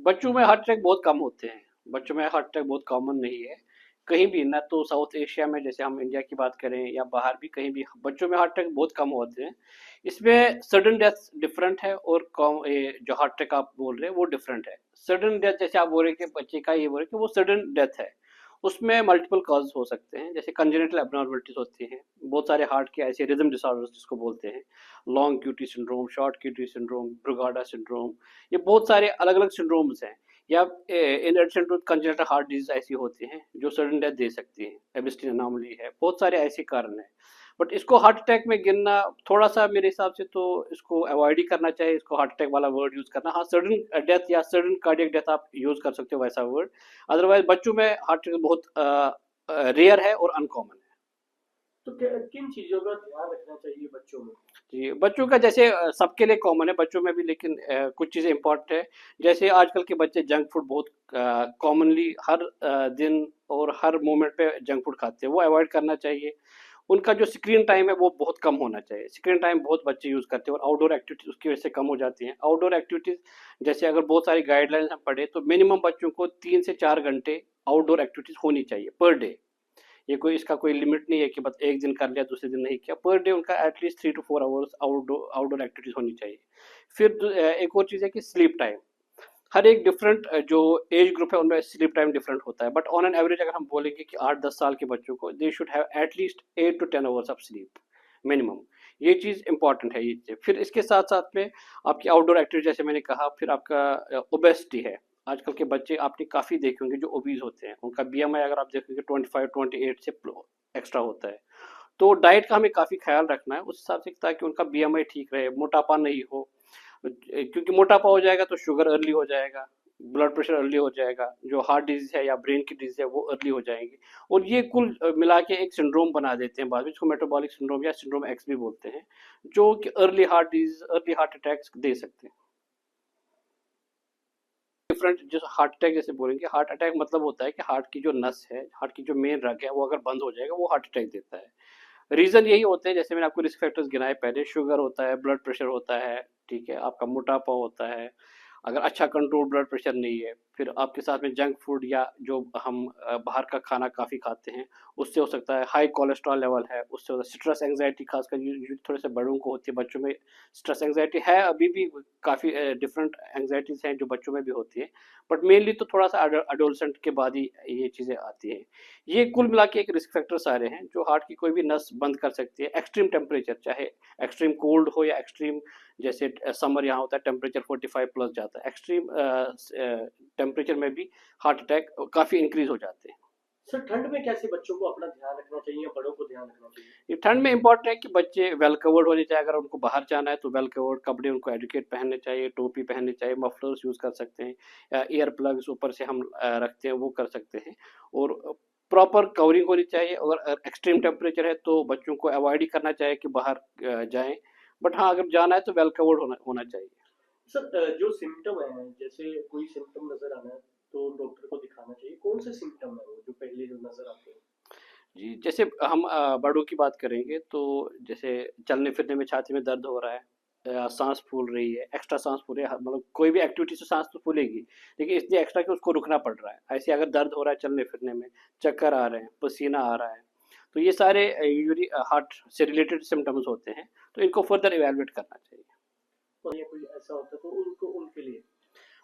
बच्चों में heart attack बहुत कम होते हैं। बच्चों में हार्ट अटैक बहुत कॉमन नहीं है कहीं भी, ना तो साउथ एशिया में जैसे हम इंडिया की बात करें या बाहर भी कहीं भी बच्चों में हार्ट अटैक बहुत कम होते हैं। इसमें सडन डेथ डिफरेंट है और जो हार्ट अटैक आप बोल रहे हैं वो डिफरेंट है। सडन डेथ जैसे आप बोल रहे हैं कि बच्चे का ये बोल रहे हैं कि वो सडन डेथ है, उसमें मल्टीपल कॉज हो सकते हैं, जैसे कंजेनिटल एब्नॉर्मलिटीज होती हैं, बहुत सारे हार्ट के ऐसे रिदम डिसऑर्डर्स जिसको बोलते हैं, long QT syndrome, short QT syndrome, Brugada syndrome, ये बहुत सारे अलग अलग सिंड्रोम्स हैं। या in addition to congenital heart disease ऐसी होती हैं जो सडन डेथ दे सकती हैं, एबिस्टिन अनोमली है, बहुत सारे ऐसे कारण हैं। बट इसको हार्ट अटैक में गिनना थोड़ा सा मेरे हिसाब से तो इसको अवॉइड ही करना चाहिए, इसको हार्ट अटैक वाला वर्ड यूज करना। हाँ, सडन डेथ या सडन कार्डियक डेथ आप यूज कर सकते हो वैसा वर्ड। अदरवाइज बच्चों में हार्ट अटैक बहुत रेयर है और अनकॉमन है। तो किन चीजों का ध्यान रखना चाहिए बच्चों में? जी, बच्चों का जैसे सबके लिए कॉमन है, बच्चों में भी, लेकिन कुछ चीज़ें इंपॉर्टेंट है। जैसे आजकल के बच्चे जंक फूड बहुत कॉमनली हर दिन और हर मोमेंट पे जंक फूड खाते हैं, वो अवॉइड करना चाहिए। उनका जो स्क्रीन टाइम है वो बहुत कम होना चाहिए। स्क्रीन टाइम बहुत बच्चे यूज़ करते हैं और आउटडोर एक्टिविटीज उसकी वजह से कम हो जाती हैं। आउटडोर एक्टिविटीज जैसे अगर बहुत सारी गाइडलाइंस हम पढ़े तो मिनिमम बच्चों को 3 से 4 घंटे आउटडोर एक्टिविटीज होनी चाहिए पर डे। ये कोई इसका कोई लिमिट नहीं है कि बस एक दिन कर लिया दूसरे दिन नहीं किया, पर डे उनका at least 3 to 4 hours outdoor outdoor activities होनी चाहिए। फिर एक और चीज़ है कि स्लीप टाइम, हर एक डिफरेंट जो एज ग्रुप है उनमें स्लीप टाइम डिफरेंट होता है, बट ऑन एन एवरेज अगर हम बोलेंगे कि 8-10 साल के बच्चों को they should have at least 8 to 10 hours of sleep minimum. ये चीज़ इंपॉर्टेंट है ये चीज़। फिर इसके साथ साथ में आपकी आउटडोर एक्टिविटी जैसे मैंने कहा, फिर आपका ओबेसिटी है। आजकल के बच्चे आपने काफ़ी देखे होंगे जो ओबीज होते हैं, उनका बीएमआई अगर आप देखोगे 25-28 से एक्स्ट्रा होता है। तो डाइट का हमें काफ़ी ख्याल रखना है उस हिसाब से, ताकि उनका बीएमआई ठीक रहे, मोटापा नहीं हो। क्योंकि मोटापा हो जाएगा तो शुगर अर्ली हो जाएगा, ब्लड प्रेशर अर्ली हो जाएगा, जो हार्ट डिजीज है या ब्रेन की डिजीज है वो अर्ली हो जाएंगी। और ये कुल मिला के एक सिंड्रोम बना देते हैं बाद में, जिसको मेटाबॉलिक सिंड्रोम या सिंड्रोम एक्स भी बोलते हैं, जो कि early heart disease, early heart attacks दे सकते हैं। डिफरेंट जो हार्ट अटैक जैसे बोलेंगे, हार्ट अटैक मतलब होता है कि हार्ट की जो नस है, हार्ट की जो मेन रग है वो अगर बंद हो जाएगा वो हार्ट अटैक देता है। रीजन यही होते हैं, जैसे मैंने आपको रिस्क फैक्टर्स गिनाए पहले, शुगर होता है, ब्लड प्रेशर होता है, ठीक है, आपका मोटापा होता है, अगर अच्छा कंट्रोल ब्लड प्रेशर नहीं है, फिर आपके साथ में जंक फूड या जो हम बाहर का खाना काफ़ी खाते हैं उससे हो सकता है, हाई कोलेस्ट्रॉल लेवल है उससे होता है, स्ट्रेस एंग्जाइटी खासकर थोड़े से बड़ों को होती है, बच्चों में स्ट्रेस एंग्जाइटी है अभी भी, काफ़ी डिफरेंट एंग्जाइटीज हैं जो बच्चों में भी होती है, बट मेनली तो थोड़ा सा अडोलसेंट के बाद ही ये चीज़ें आती हैं। ये कुल मिला के एक रिस्क फैक्टर सारे हैं जो हार्ट की कोई भी नस बंद कर सकती है। एक्सट्रीम टेम्परेचर, चाहे एक्सट्रीम कोल्ड हो या एक्सट्रीम, जैसे समर यहाँ होता है टेम्परेचर 45 प्लस जाता है, एक्सट्रीम टेम्परेचर में भी हार्ट अटैक काफ़ी इंक्रीज हो जाते हैं। सर, ठंड में कैसे बच्चों को अपना ध्यान रखना चाहिए या बड़ों को ध्यान रखना चाहिए? ये ठंड में इंपॉर्टेंट है कि बच्चे वेल कवर्ड होने चाहिए, अगर उनको बाहर जाना है तो वेल कवर्ड कपड़े उनको एडुकेट पहनने चाहिए, टोपी पहननी चाहिए, मफलर्स यूज़ कर सकते हैं, या ईयर प्लग्स ऊपर से हम रखते हैं वो कर सकते हैं। और प्रॉपर कवरिंग होनी चाहिए। अगर एक्सट्रीम टेम्परेचर है तो बच्चों को अवॉइड ही करना चाहिए कि बाहर जाएं, बट हाँ अगर जाना है तो वेल कवर्ड होना चाहिए। सर, जो सिम्टम है, जैसे कोई सिम्टम नजर आना है तो डॉक्टर को दिखाना चाहिए। कौन से सिम्टम है वो जो पहले जो नजर आते हैं? जी, जैसे हम बड़ों की बात करेंगे तो जैसे चलने फिरने में छाती में दर्द हो रहा है, सांस फूल रही है, एक्स्ट्रा सांस फूल रही है, मतलब कोई भी एक्टिविटी से सांस तो फूलेगी, लेकिन इसलिए एक्स्ट्रा कि उसको रुकना पड़ रहा है, ऐसे अगर दर्द हो रहा है चलने फिरने में, चक्कर आ रहे हैं, पसीना आ रहा है, तो ये सारे यूजली हार्ट से रिलेटेड सिम्टम्स होते हैं, तो इनको फर्दर इवेलुएट करना चाहिए। और ये कोई ऐसा होता है तो उनको उनके लिए?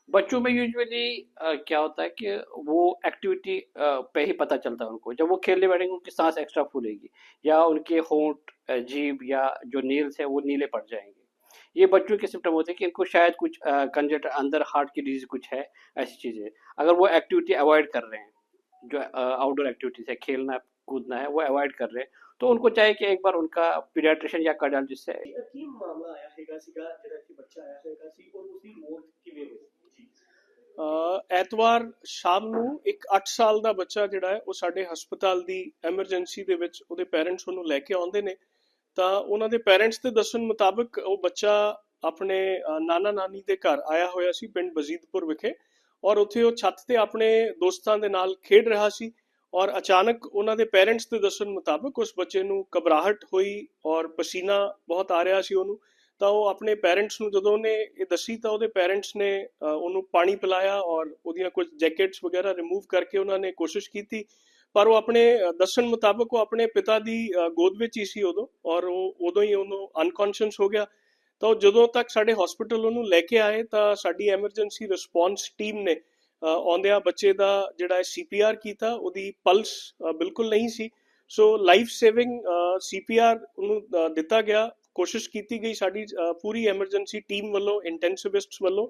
बच्चों में यूजुअली क्या होता है कि वो एक्टिविटी पे ही पता चलता है उनको, जब वो खेलने बैठेंगे उनकी सांस एक्स्ट्रा फूलेगी, या उनके होंठ, जीभ या जो नील्स है वो नीले पड़ जाएंगे। ये बच्चों के सिम्टम होते हैं कि इनको शायद कुछ कंजेट अंदर हार्ट की डिजीज कुछ है, ऐसी चीज़ें। अगर वो एक्टिविटी अवॉइड कर रहे हैं, जो आउटडोर एक्टिविटीज है, खेलना कूदना है, वो अवॉइड कर रहे हैं, तो उनको चाहिए कि एक बार उनका पीडियाट्रिशियन या कार्डियोलॉजिस्ट से। की मामला आया हैगा सीगा ਜਿਹੜਾ ਕਿ ਬੱਚਾ ਆਇਆ ਹੈਗਾ ਸੀ ਔਰ ਉਸਦੀ ਮੌਤ ਕਿਵੇਂ ਹੋਈ ਜੀ? ਐਤਵਾਰ ਸ਼ਾਮ ਨੂੰ ਇੱਕ 8 ਸਾਲ ਦਾ ਬੱਚਾ ਜਿਹੜਾ ਹੈ ਉਹ ਸਾਡੇ ਹਸਪਤਾਲ ਦੀ ਐਮਰਜੈਂਸੀ ਦੇ ਵਿੱਚ ਉਹਦੇ ਪੈਰੈਂਟਸ ਉਹਨੂੰ ਲੈ ਕੇ ਆਉਂਦੇ ਨੇ। ਤਾਂ ਉਹਨਾਂ ਦੇ ਪੈਰੈਂਟਸ ਦੇ ਦੱਸਣ ਮੁਤਾਬਕ ਉਹ ਬੱਚਾ ਆਪਣੇ ਨਾਨਾ ਨਾਨੀ ਦੇ ਘਰ ਆਇਆ ਹੋਇਆ ਸੀ ਪਿੰਡ ਬਜ਼ੀਦਪੁਰ ਵਿਖੇ, ਔਰ ਉੱਥੇ ਉਹ ਛੱਤ ਤੇ ਆਪਣੇ ਦੋਸਤਾਂ ਦੇ ਨਾਲ ਖੇਡ ਰਿਹਾ ਸੀ, ਔਰ ਅਚਾਨਕ ਉਹਨਾਂ ਦੇ ਪੈਰੈਂਟਸ ਦੇ ਦੱਸਣ ਮੁਤਾਬਕ ਉਸ ਬੱਚੇ ਨੂੰ ਘਬਰਾਹਟ ਹੋਈ ਔਰ ਪਸੀਨਾ ਬਹੁਤ ਆ ਰਿਹਾ ਸੀ ਉਹਨੂੰ। ਤਾਂ ਉਹ ਆਪਣੇ ਪੈਰੈਂਟਸ ਨੂੰ ਜਦੋਂ ਉਹਨੇ ਇਹ ਦੱਸੀ ਤਾਂ ਉਹਦੇ ਪੈਰੈਂਟਸ ਨੇ ਉਹਨੂੰ ਪਾਣੀ ਪਿਲਾਇਆ ਔਰ ਉਹਦੀਆਂ ਕੁਝ ਜੈਕਟਸ ਵਗੈਰਾ ਰਿਮੂਵ ਕਰਕੇ ਉਹਨਾਂ ਨੇ ਕੋਸ਼ਿਸ਼ ਕੀਤੀ, ਪਰ ਉਹ ਆਪਣੇ ਦੱਸਣ ਮੁਤਾਬਕ ਉਹ ਆਪਣੇ ਪਿਤਾ ਦੀ ਗੋਦ ਵਿੱਚ ਹੀ ਸੀ ਉਦੋਂ, ਔਰ ਉਹ ਉਦੋਂ ਹੀ ਉਹਨੂੰ ਅਨਕੌਂਸ਼ੀਅਸ ਹੋ ਗਿਆ। ਤਾਂ ਉਹ ਜਦੋਂ ਤੱਕ ਸਾਡੇ ਹਸਪੀਟਲ ਉਹਨੂੰ ਲੈ ਕੇ ਆਏ ਤਾਂ ਸਾਡੀ ਐਮਰਜੈਂਸੀ ਰਿਸਪੌਂਸ ਟੀਮ ਨੇ ਆਉਂਦਿਆਂ ਬੱਚੇ ਦਾ ਜਿਹੜਾ CPR ਕੀਤਾ, ਉਹਦੀ ਪਲਸ ਬਿਲਕੁਲ ਨਹੀਂ ਸੀ। ਸੋ ਲਾਈਫ ਸੇਵਿੰਗ CPR ਉਹਨੂੰ ਦਿੱਤਾ ਗਿਆ, ਕੋਸ਼ਿਸ਼ ਕੀਤੀ ਗਈ ਸਾਡੀ ਪੂਰੀ ਐਮਰਜੈਂਸੀ ਟੀਮ ਵੱਲੋਂ, ਇੰਟੈਂਸਿਵਿਸਟਸ ਵੱਲੋਂ,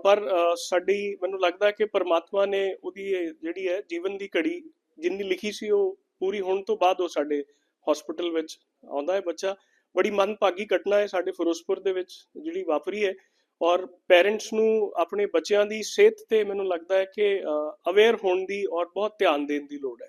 ਪਰ ਸਾਡੀ ਮੈਨੂੰ ਲੱਗਦਾ ਕਿ ਪਰਮਾਤਮਾ ਨੇ ਉਹਦੀ ਜਿਹੜੀ ਹੈ ਜੀਵਨ ਦੀ ਘੜੀ ਜਿੰਨੀ ਲਿਖੀ ਸੀ ਉਹ ਪੂਰੀ ਹੋਣ ਤੋਂ ਬਾਅਦ ਉਹ ਸਾਡੇ ਹਸਪੀਟਲ ਵਿੱਚ ਆਉਂਦਾ ਹੈ ਬੱਚਾ। ਬੜੀ ਮੰਦਭਾਗੀ ਘਟਨਾ ਹੈ ਸਾਡੇ ਫਿਰੋਜ਼ਪੁਰ ਦੇ ਵਿੱਚ ਜਿਹੜੀ ਵਾਪਰੀ ਹੈ, ਔਰ ਪੈਰੈਂਟਸ ਨੂੰ ਆਪਣੇ ਬੱਚਿਆਂ ਦੀ ਸਿਹਤ ਤੇ ਮੈਨੂੰ ਲੱਗਦਾ ਹੈ ਕਿ ਅਵੇਅਰ ਹੋਣ ਦੀ ਔਰ ਬਹੁਤ ਧਿਆਨ ਦੇਣ ਦੀ ਲੋੜ ਹੈ।